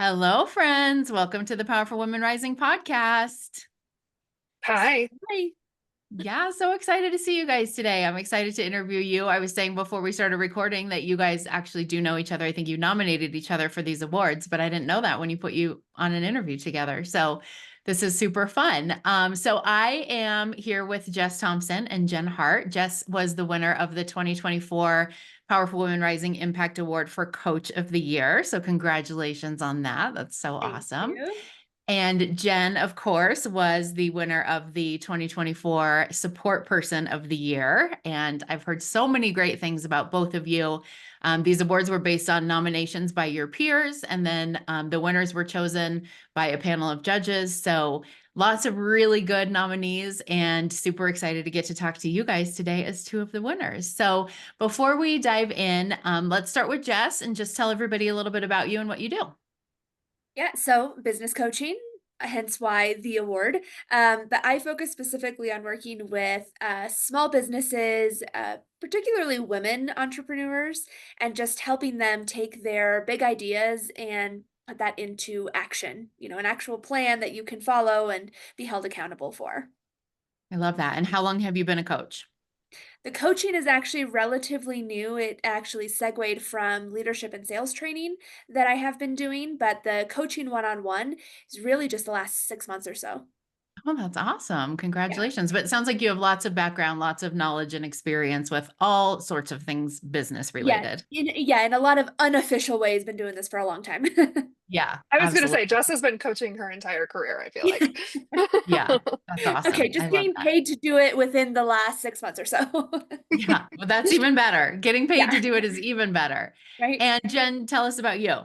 Hello, friends. Welcome to the Powerful Women Rising podcast. Hi. Hi. Yeah, so excited to see you guys today. I'm excited to interview you. I was saying before we started recording that you guys actually do know each other. I think you nominated each other for these awards, but I didn't know that when you put you on an interview together. So this is super fun. So I am here with Jess Thompson and Jenn Hart. Jess was the winner of the 2024 Powerful Women Rising Impact Award for Coach of the Year. So congratulations on that. That's so Thank awesome. you. And Jenn, of course, was the winner of the 2024 Support Person of the Year. And I've heard so many great things about both of you. These awards were based on nominations by your peers, and then the winners were chosen by a panel of judges. So lots of really good nominees, and super excited to get to talk to you guys today as two of the winners. So before we dive in, let's start with Jess and just tell everybody a little bit about you and what you do. Yeah, so business coaching, hence why the award. But I focus specifically on working with small businesses, particularly women entrepreneurs, and just helping them take their big ideas and put that into action, an actual plan that you can follow and be held accountable for. I love that. And how long have you been a coach? The coaching is actually relatively new. It actually segued from leadership and sales training that I have been doing, but the coaching one-on-one is really just the last 6 months or so. Oh, that's awesome. Yeah. Congratulations. But it sounds like you have lots of background, lots of knowledge and experience with all sorts of things business Yeah. related. In a lot of unofficial ways, been doing this for a long time. Yeah, I I was going to absolutely. say, Jess has been coaching her entire career, I feel like. Yeah, that's Okay, awesome. I just love getting that. paid to do it within the last 6 months or so. Yeah, well, that's even better. Getting paid to Yeah, do it is even better. right? And Jenn, tell us about you.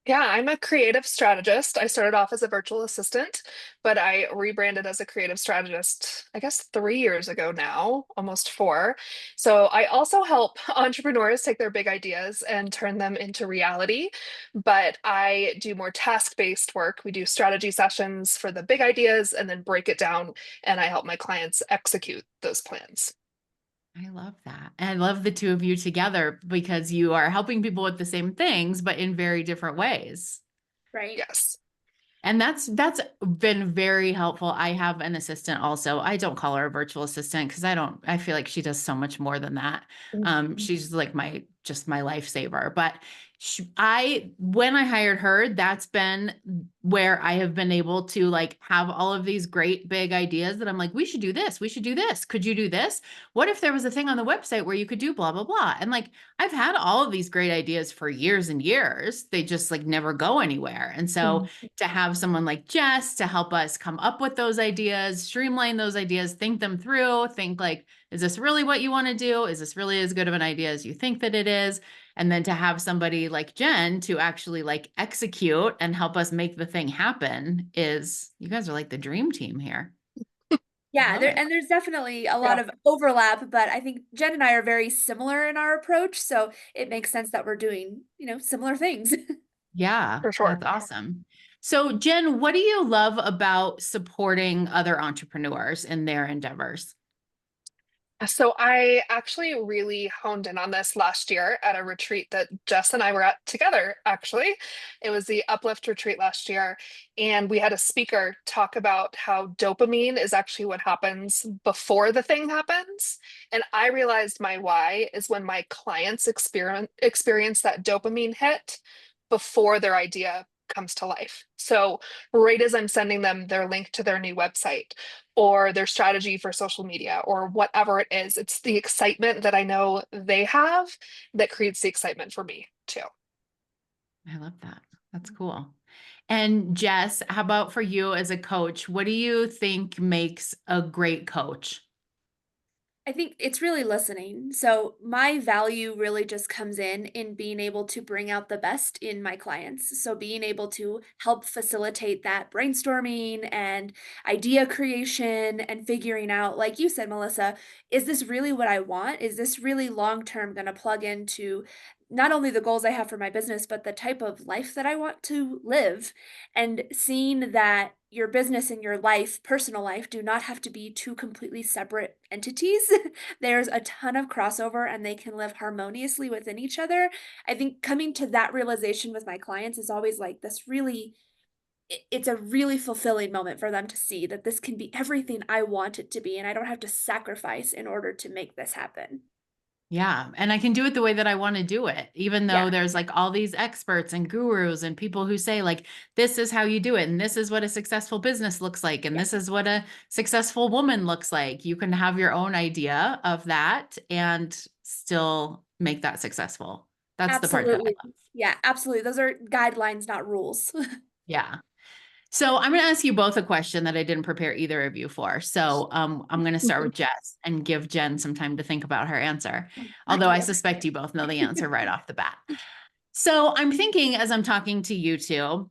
Yeah, I'm a creative strategist. I started off as a virtual assistant, but I rebranded as a creative strategist, I guess 3 years ago now, almost four. So I also help entrepreneurs take their big ideas and turn them into reality. But I do more task-based work. We do strategy sessions for the big ideas and then break it down, and I help my clients execute those plans. I love that. And I love the two of you together because you are helping people with the same things, but in very different ways. Right. Yes. And that's been very helpful. I have an assistant also. I don't call her a virtual assistant because I feel like she does so much more than that. She's like my lifesaver. But when I hired her, that's been where I have been able to like have all of these great big ideas that I'm like, we should do this. We should do this. Could you do this? What if there was a thing on the website where you could do blah, blah, blah? And like, I've had all of these great ideas for years and years. They just like never go anywhere. And so to have someone like Jess to help us come up with those ideas, streamline those ideas, think them through, think like, is this really what you want to do? Is this really as good of an idea as you think that it is? And then to have somebody like Jenn to actually like execute and help us make the thing happen is you guys are like the dream team here. I Yeah, love it. there's definitely a lot Yeah, of overlap, but I think Jen and I are very similar in our approach, so it makes sense that we're doing, similar things. Yeah, for sure. that's awesome. So Jenn, what do you love about supporting other entrepreneurs in their endeavors? So I actually really honed in on this last year at a retreat that Jess and I were at together, actually. It was the Uplift retreat last year, and we had a speaker talk about how dopamine is actually what happens before the thing happens. And I realized my why is when my clients experience that dopamine hit before their idea comes to life. So right as I'm sending them their link to their new website or their strategy for social media or whatever it is. It's the excitement that I know they have that creates the excitement for me too. I love that. That's cool. And Jess, how about for you as a coach? What do you think makes a great coach? I think it's really listening. So my value really just comes in being able to bring out the best in my clients. So being able to help facilitate that brainstorming and idea creation and figuring out, like you said, Melissa, is this really what I want? Is this really long term going to plug into not only the goals I have for my business, but the type of life that I want to live. And seeing that your business and your life, personal life, do not have to be two completely separate entities. There's a ton of crossover and they can live harmoniously within each other. I think coming to that realization with my clients is always like this really, it's a really fulfilling moment for them to see that this can be everything I want it to be, and I don't have to sacrifice in order to make this happen. Yeah. And I can do it the way that I want to do it, even though Yeah. there's like all these experts and gurus and people who say like, this is how you do it. And this is what a successful business looks like. And Yeah. this is what a successful woman looks like. You can have your own idea of that and still make that successful. That's the part that I Absolutely. love. Yeah, absolutely. Those are guidelines, not rules. Yeah. So I'm going to ask you both a question that I didn't prepare either of you for. So I'm going to start with Jess and give Jen some time to think about her answer. Thank Although I you. suspect you both know the answer right off the bat. So I'm thinking as I'm talking to you two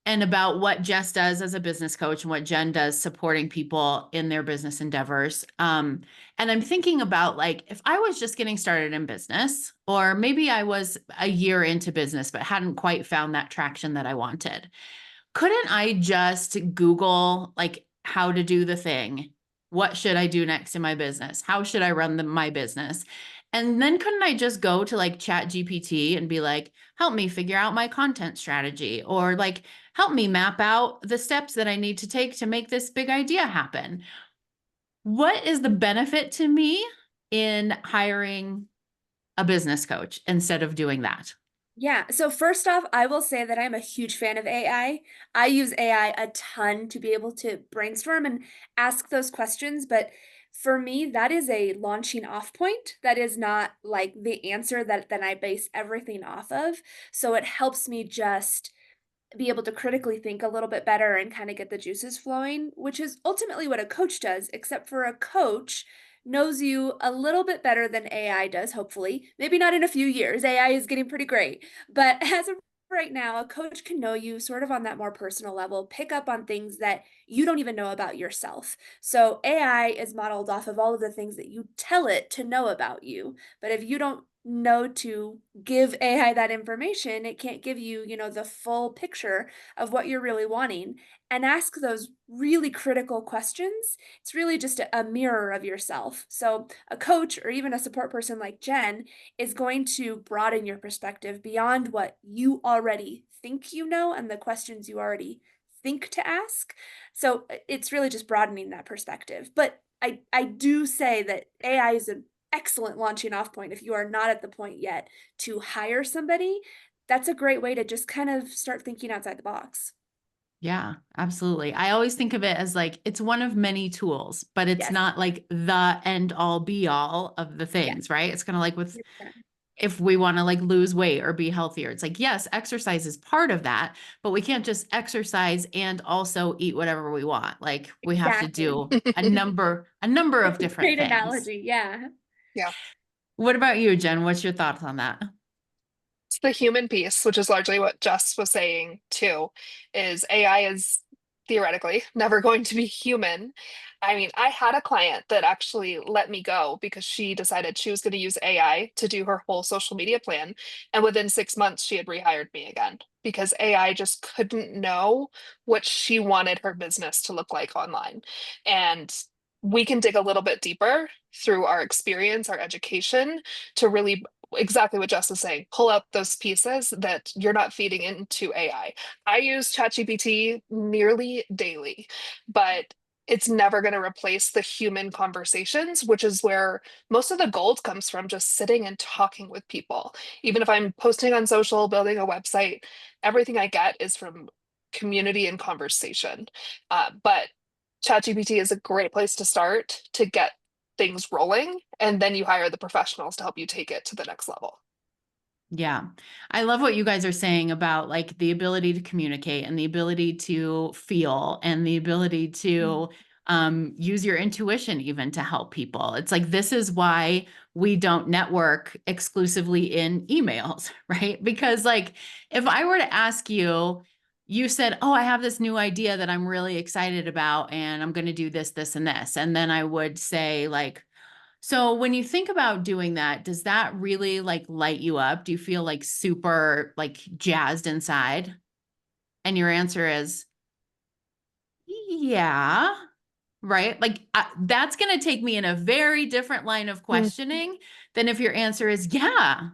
and about what Jess does as a business coach and what Jen does supporting people in their business endeavors. And I'm thinking about like, if I was just getting started in business, or maybe I was a year into business, but hadn't quite found that traction that I wanted, couldn't I just Google like how to do the thing? What should I do next in my business? How should I run my business? And then couldn't I just go to like Chat GPT and be like, help me figure out my content strategy, or like, help me map out the steps that I need to take to make this big idea happen? What is the benefit to me in hiring a business coach instead of doing that? Yeah. So first off, I will say that I'm a huge fan of AI. I use AI a ton to be able to brainstorm and ask those questions, but for me, that is a launching off point. That is not like the answer that then I base everything off of. So it helps me just be able to critically think a little bit better and kind of get the juices flowing, which is ultimately what a coach does, except for a coach knows you a little bit better than AI does, hopefully. Maybe not in a few years. AI is getting pretty great. But as of right now, a coach can know you sort of on that more personal level, pick up on things that you don't even know about yourself. So AI is modeled off of all of the things that you tell it to know about you. But if you don't know to give AI that information, it can't give you, the full picture of what you're really wanting. And ask those really critical questions. It's really just a mirror of yourself. So, a coach or even a support person like Jen is going to broaden your perspective beyond what you already think you know and the questions you already think to ask. So, it's really just broadening that perspective. But I do say that AI is an excellent launching off point if you are not at the point yet to hire somebody. That's a great way to just kind of start thinking outside the box. Yeah, absolutely. I always think of it as like it's one of many tools, but it's Yes. not like the end all be all of the Yes. things, right? It's kind of like with 100%. if we want to like lose weight or be healthier. It's like, yes, exercise is part of that, but we can't just exercise and also eat whatever we want. Like we have to Exactly. do a number of That's a different great things. analogy. Yeah. Yeah. What about you, Jen? What's your thoughts on that? It's the human piece, which is largely what Jess was saying too, is AI is theoretically never going to be human. I mean, I had a client that actually let me go because she decided she was going to use AI to do her whole social media plan. And within 6 months, she had rehired me again because AI just couldn't know what she wanted her business to look like online. And we can dig a little bit deeper through our experience, our education, to really exactly what Jess is saying, pull out those pieces that you're not feeding into AI. I use ChatGPT nearly daily, but it's never going to replace the human conversations, which is where most of the gold comes from, just sitting and talking with people. Even if I'm posting on social, building a website, everything I get is from community and conversation. But ChatGPT is a great place to start to get things rolling, and then you hire the professionals to help you take it to the next level. Yeah. I love what you guys are saying about like the ability to communicate and the ability to feel and the ability to use your intuition even to help people. It's like, this is why we don't network exclusively in emails, right? Because like, if I were to ask you, you said, oh, I have this new idea that I'm really excited about, and I'm going to do this, this, and this. And then I would say like, So when you think about doing that, does that really like light you up? Do you feel like super like jazzed inside? And your answer is, yeah, right? Like that's going to take me in a very different line of Mm. questioning than if your answer is, yeah.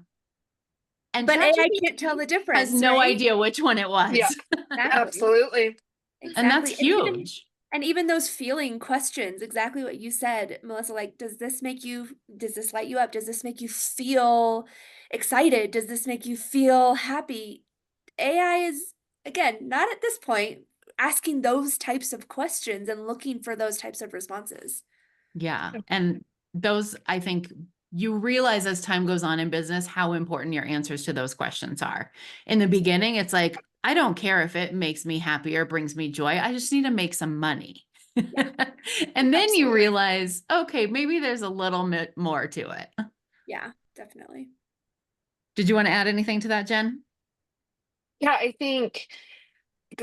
And But AI ChatGPT can't tell the has difference, no right? idea which one it Yeah, was. Exactly. absolutely. And that's Exactly. huge. And even those feeling questions, exactly what you said, Melissa, like, does this light you up? Does this make you feel excited? Does this make you feel happy? AI is, again, not at this point, asking those types of questions and looking for those types of responses. Yeah. And those, I think you realize as time goes on in business, how important your answers to those questions are. In the beginning, it's like, I don't care if it makes me happy or brings me joy. I just need to make some money. Yeah. And then you Absolutely. realize, okay, maybe there's a little bit more to it. Yeah, definitely. Did you want to add anything to that, Jen? Yeah, I think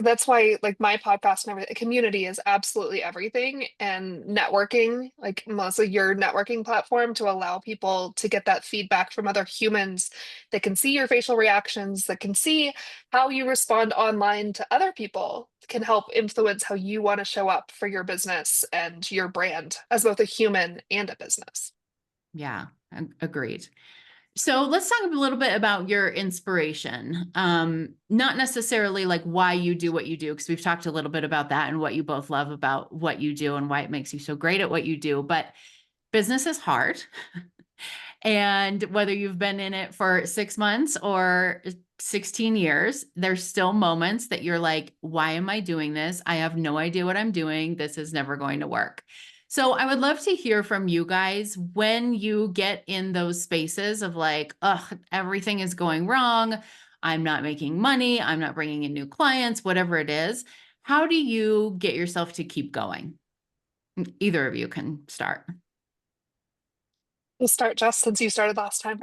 that's why like my podcast and everything, community is absolutely everything. And networking, like mostly your networking platform to allow people to get that feedback from other humans that can see your facial reactions, that can see how you respond online to other people, can help influence how you want to show up for your business and your brand as both a human and a business. Yeah, agreed. So let's talk a little bit about your inspiration. Not necessarily like why you do what you do, because we've talked a little bit about that and what you both love about what you do and why it makes you so great at what you do. But business is hard. And whether you've been in it for 6 months or 16 years, there's still moments that you're like, why am I doing this? I have no idea what I'm doing. This is never going to work. So I would love to hear from you guys when you get in those spaces of like, ugh, everything is going wrong. I'm not making money. I'm not bringing in new clients, whatever it is. How do you get yourself to keep going? Either of you can start. We'll start just since you started last time.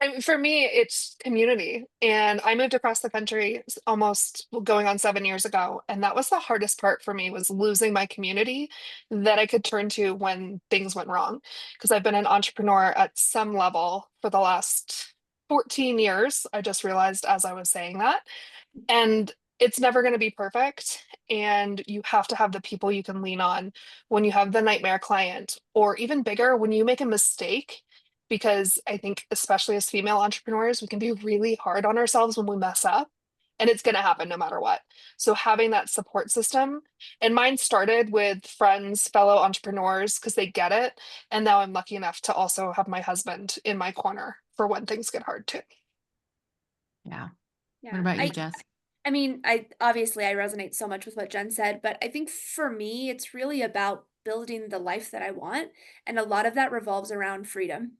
I mean, for me, it's community. And I moved across the country almost going on 7 years ago. And that was the hardest part for me was losing my community that I could turn to when things went wrong. Because I've been an entrepreneur at some level for the last 14 years. I just realized as I was saying that. And it's never going to be perfect. And you have to have the people you can lean on when you have the nightmare client, or even bigger, when you make a mistake. Because I think, especially as female entrepreneurs, we can be really hard on ourselves when we mess up. And it's going to happen no matter what. So, having that support system, and mine started with friends, fellow entrepreneurs, because they get it. And now I'm lucky enough to also have my husband in my corner for when things get hard too. Yeah. What Yeah. about you, Jess? I mean, I obviously I resonate so much with what Jen said, but I think for me, it's really about building the life that I want. And a lot of that revolves around freedom.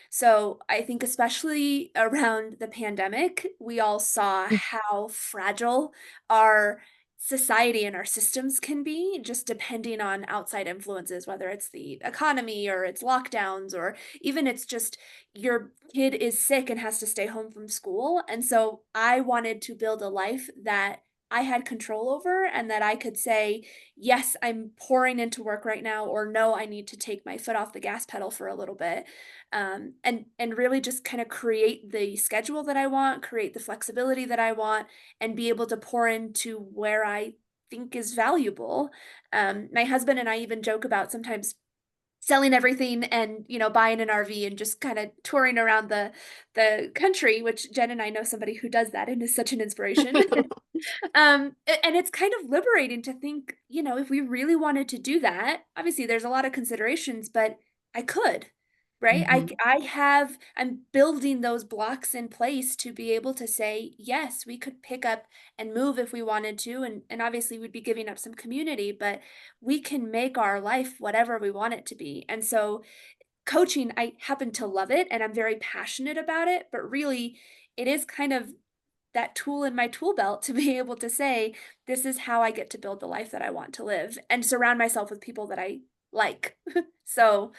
So I think, especially around the pandemic, we all saw how fragile our society and our systems can be, just depending on outside influences, whether it's the economy or it's lockdowns, or even it's just your kid is sick and has to stay home from school. And so I wanted to build a life that I had control over and that I could say, yes, I'm pouring into work right now, or no, I need to take my foot off the gas pedal for a little bit. And really just kind of create the schedule that I want, create the flexibility that I want, and be able to pour into where I think is valuable. My husband and I even joke about sometimes selling everything and buying an RV and just kind of touring around the country, which Jen and I know somebody who does that and is such an inspiration. And it's kind of liberating to think, if we really wanted to do that, obviously there's a lot of considerations, but I could, right? Mhm. I'm building those blocks in place to be able to say, yes, we could pick up and move if we wanted to. And obviously we'd be giving up some community, but we can make our life whatever we want it to be. And so coaching, I happen to love it and I'm very passionate about it, but really it is kind of that tool in my tool belt to be able to say, this is how I get to build the life that I want to live and surround myself with people that I like. So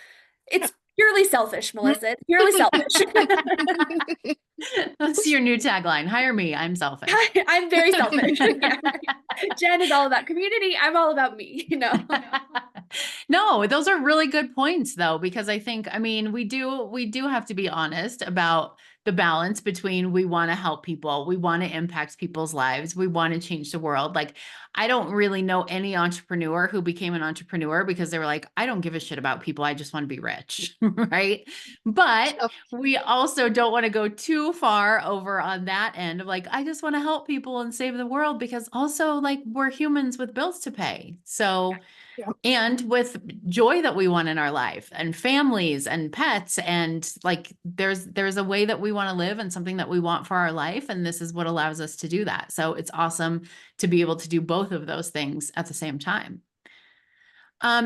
it's purely selfish, Melissa. It's purely selfish. That's your new tagline. Hire me. I'm selfish. I'm very selfish. Yeah. Jen is all about community. I'm all about me. No, those are really good points though, because I think, I mean, we do have to be honest about the balance between we want to help people, we want to impact people's lives, we want to change the world. Like, I don't really know any entrepreneur who became an entrepreneur because they were like, I don't give a shit about people. I just want to be rich. Right. But Oh, we also don't want to go too far over on that end of like, I just want to help people and save the world because also like we're humans with bills to pay. So, yeah. and with joy that we want in our life and families and pets and like there's a way that we want to live and something that we want for our life, and this is what allows us to do that. So it's awesome to be able to do both of those things at the same time.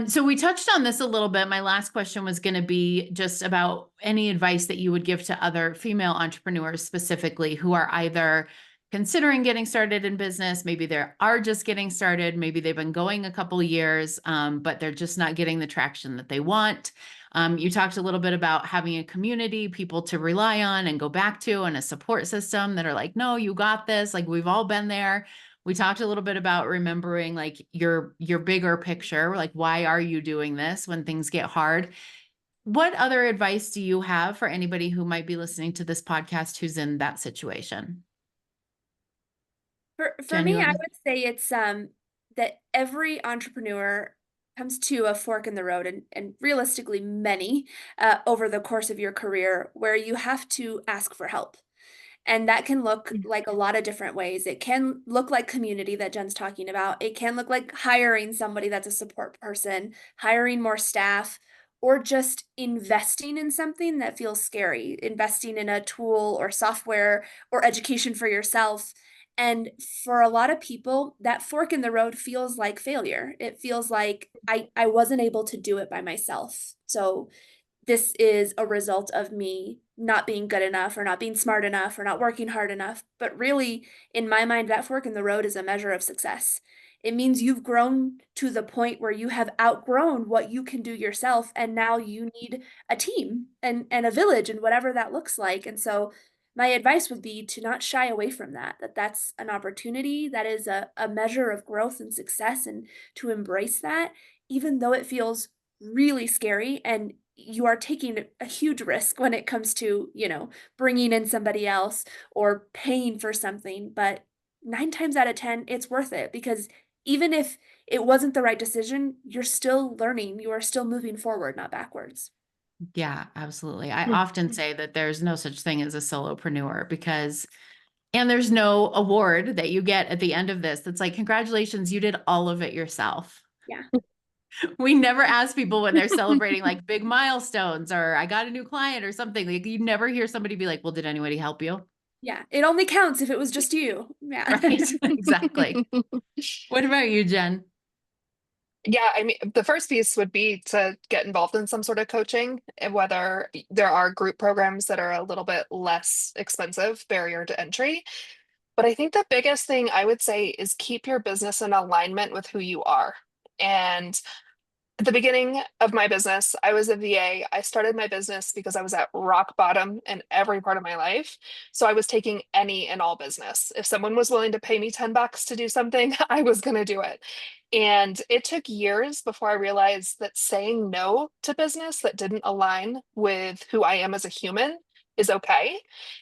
So we touched on this a little bit. My last question was going to be just about any advice that you would give to other female entrepreneurs specifically who are either considering getting started in business, maybe they are just getting started, maybe they've been going a couple of years, but they're just not getting the traction that they want. You talked a little bit about having a community, people to rely on and go back to, and a support system that are like, no, you got this. Like we've all been there. We talked a little bit about remembering like your bigger picture, like why are you doing this when things get hard? What other advice do you have for anybody who might be listening to this podcast who's in that situation? For Jen, you me, I want to? would say it's that every entrepreneur comes to a fork in the road, and realistically many over the course of your career where you have to ask for help. And that can look like a lot of different ways. It can look like community that Jen's talking about. It can look like hiring somebody that's a support person, hiring more staff, or just investing in something that feels scary, investing in a tool or software or education for yourself. And for a lot of people, that fork in the road feels like failure. It feels like I wasn't able to do it by myself. So this is a result of me not being good enough or not being smart enough or not working hard enough. But really, in my mind, that fork in the road is a measure of success. It means you've grown to the point where you have outgrown what you can do yourself, and now you need a team and a village and whatever that looks like. And so my advice would be to not shy away from that, that's an opportunity, that is a measure of growth and success, and to embrace that, even though it feels really scary and you are taking a huge risk when it comes to, bringing in somebody else or paying for something. But 9 times out of 10, it's worth it because even if it wasn't the right decision, you're still learning, you are still moving forward, not backwards. Yeah, absolutely. I Mm. often say that there's no such thing as a solopreneur because, and there's no award that you get at the end of this that's like, congratulations, you did all of it yourself. Yeah. We never ask people when they're celebrating like big milestones or I got a new client or something. Like you never hear somebody be like, well, did anybody help you? Yeah. It only counts if it was just you. Yeah. Right. Exactly. What about you, Jen? Yeah, I mean, the first piece would be to get involved in some sort of coaching, and whether there are group programs that are a little bit less expensive, barrier to entry. But I think the biggest thing I would say is keep your business in alignment with who you are. And at the beginning of my business, I was a VA. I started my business because I was at rock bottom in every part of my life. So I was taking any and all business. If someone was willing to pay me $10 to do something, I was going to do it. And it took years before I realized that saying no to business that didn't align with who I am as a human is okay.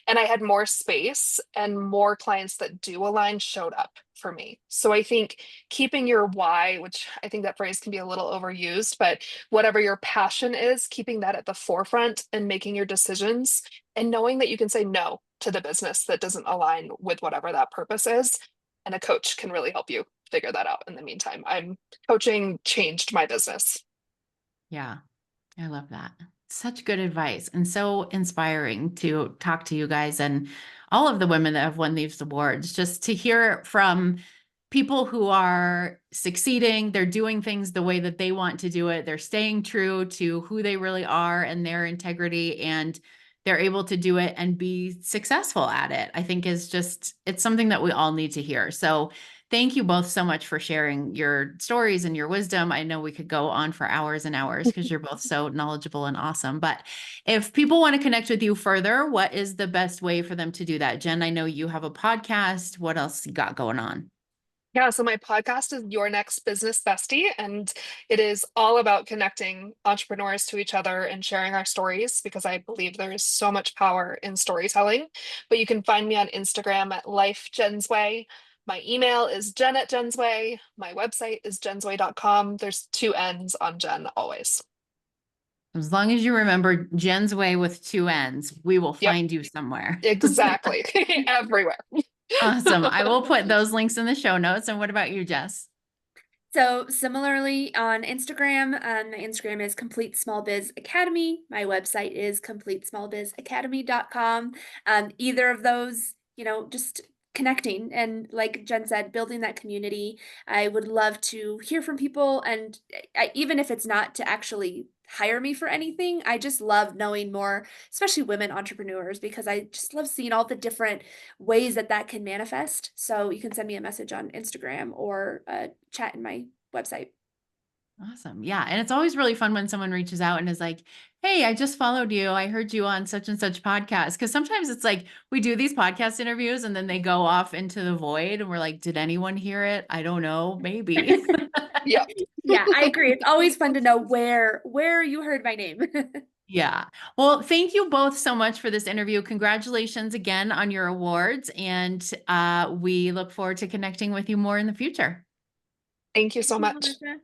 And I had more space and more clients that do align showed up for me. So I think keeping your why, which I think that phrase can be a little overused, but whatever your passion is, keeping that at the forefront and making your decisions and knowing that you can say no to the business that doesn't align with whatever that purpose is. And a coach can really help you figure that out in the meantime. I'm coaching changed my business. Yeah, I love that. Such good advice and so inspiring to talk to you guys and all of the women that have won these awards, just to hear from people who are succeeding, they're doing things the way that they want to do it, they're staying true to who they really are and their integrity, and they're able to do it and be successful at it. I think is just, it's something that we all need to hear. So thank you both so much for sharing your stories and your wisdom. I know we could go on for hours and hours because you're both so knowledgeable and awesome. But if people want to connect with you further, what is the best way for them to do that? Jen, I know you have a podcast. What else you got going on? Yeah, so my podcast is Your Next Business Bestie, and it is all about connecting entrepreneurs to each other and sharing our stories because I believe there is so much power in storytelling. But you can find me on Instagram at Life Jen's Way. My email is jen@jensway. My website is jensway.com. There's two N's on Jen always. As long as you remember Jen's Way with two N's, we will Yep, find you somewhere. exactly. Everywhere. Awesome. I will put those links in the show notes. And what about you, Jess? So similarly on Instagram, my Instagram is Complete Small Biz Academy. My website is completesmallbizacademy.com. Either of those, just connecting and like Jen said, building that community. I would love to hear from people, and even if it's not to actually hire me for anything, I just love knowing more, especially women entrepreneurs, because I just love seeing all the different ways that that can manifest. So you can send me a message on Instagram or chat in my website. Awesome. Yeah. And it's always really fun when someone reaches out and is like, hey, I just followed you. I heard you on such and such podcast. Cause sometimes it's like we do these podcast interviews and then they go off into the void and we're like, did anyone hear it? I don't know. Maybe. Yeah. Yeah, I agree. It's always fun to know where you heard my name. Yeah. Well, thank you both so much for this interview. Congratulations again on your awards. And we look forward to connecting with you more in the future. Thank you Thank so you, much. Melissa.